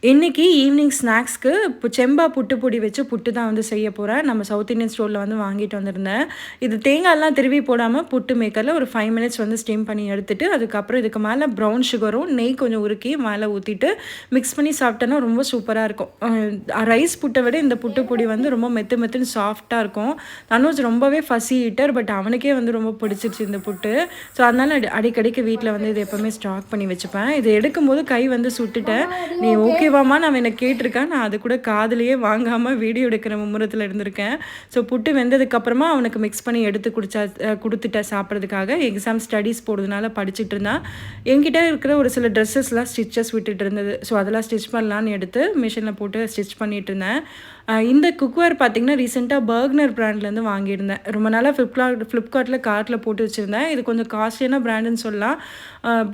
இன்னைக்கு ஈவினிங் ஸ்நாக்ஸ்க்கு இப்போ செம்பா புட்டு பொடி வச்சு புட்டு தான் வந்து செய்ய போகிறேன். நம்ம சவுத் இந்தியன் ஸ்டோரில் வந்து வாங்கிட்டு வந்திருந்தேன். இது தேங்காய்லாம் திருவி போடாமல் புட்டு மேக்கரில் ஒரு 5 மினிட்ஸ் வந்து ஸ்டீம் பண்ணி எடுத்துட்டு, அதுக்கப்புறம் இதுக்கு மேலே ப்ரௌன் சுகரும் நெய் கொஞ்சம் உருக்கி மேலே ஊற்றிட்டு மிக்ஸ் பண்ணி சாப்பிட்டோன்னா ரொம்ப சூப்பராக இருக்கும். ரைஸ் புட்டை விட இந்த புட்டு பொடி வந்து ரொம்ப மெத்து மெத்துன்னு சாஃப்டாக இருக்கும். தனுஜ் ரொம்பவே ஃபசி ஈட்டர், பட் அவனுக்கே வந்து ரொம்ப பிடிச்சிருச்சு இந்த புட்டு. ஸோ அதனால் அடிக்கடிக்கு வீட்டில் வந்து இது எப்போவுமே ஸ்டாக் பண்ணி வச்சுப்பேன். இது எடுக்கும்போது கை வந்து சுட்டுட்டேன். நீ ஓகே நான் என்னை கேட்டிருக்கேன். நான் அது கூட காதுலேயே வாங்காமல் வீடியோ எடுக்கிற மும்முரத்தில் இருந்திருக்கேன். ஸோ புட்டு வெந்ததுக்கப்புறமா அவனுக்கு மிக்ஸ் பண்ணி எடுத்து கொடுத்துட்டேன் சாப்பிட்றதுக்காக. எக்ஸாம் ஸ்டடீஸ் போடுறதுனால படிச்சுட்டு இருந்தான். என்கிட்ட இருக்கிற ஒரு சில ட்ரெஸ்ஸஸ்லாம் ஸ்டிச்சஸ் விட்டுட்டு இருந்தது. ஸோ அதெல்லாம் ஸ்டிச் பண்ணலான்னு எடுத்து மிஷினில் போட்டு ஸ்டிச் பண்ணிகிட்டு இருந்தேன். இந்த குக்வேர் பார்த்திங்கன்னா ரீசெண்டாக பர்க்னர் பிராண்ட்லேருந்து வாங்கியிருந்தேன். ரொம்ப நாளாக ஃப்ளிப்கார்ட்டில் கார்ட்டில் போட்டு வச்சுருந்தேன். இது கொஞ்சம் காஸ்ட்லியான பிராண்டுன்னு சொல்லலாம்.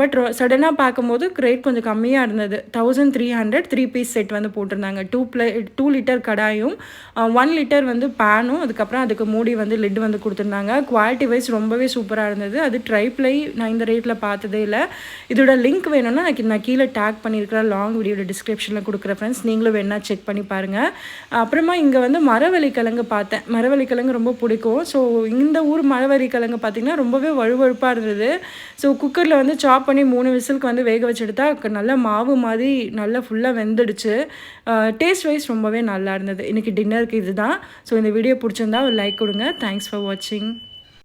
பட் சடனாக பார்க்கும்போது ரேட் கொஞ்சம் கம்மியாக இருந்தது. 1300 3 பீஸ் செட் வந்து போட்டிருந்தாங்க. 2 லிட்டர் கடாயும் 1 லிட்டர் வந்து பேனும், அதுக்கப்புறம் அதுக்கு மூடி வந்து லிட் வந்து கொடுத்துருந்தாங்க. குவாலிட்டி வைஸ் ரொம்பவே சூப்பராக இருந்தது. அது ட்ரைப்ளை நான் இந்த ரேட்டில் பார்த்ததே இல்லை. இதோட லிங்க் வேணும்னா நான் கீழே டேக் பண்ணியிருக்கிறேன், லாங் வீடியோட டிஸ்கிரிப்ஷனில் கொடுக்குறேன் ஃப்ரெண்ட்ஸ். நீங்களும் வேணால் செக் பண்ணி பாருங்கள். அப்புறமா இங்கே வந்து மரவள்ளிக்கிழங்கு பார்த்தேன். மரவள்ளிக்கிழங்கு ரொம்ப பிடிக்கும். ஸோ இந்த ஊர் மரவள்ளிக்கிழங்கு பார்த்திங்கன்னா ரொம்பவே வழுவழுப்பாக இருந்தது. ஸோ குக்கரில் வந்து சாப் பண்ணி 3 விசிலுக்கு வந்து வேக வச்சு எடுத்தா நல்லா மாவு மாதிரி நல்லா ஃபுல்லாக வெந்துடுச்சு. டேஸ்ட் வைஸ் ரொம்பவே நல்லா இருந்தது. இன்றைக்கி டின்னருக்கு இதுதான். ஸோ இந்த வீடியோ பிடிச்சிருந்தா ஒரு லைக் கொடுங்க. தேங்க்ஸ் ஃபார் வாட்சிங்.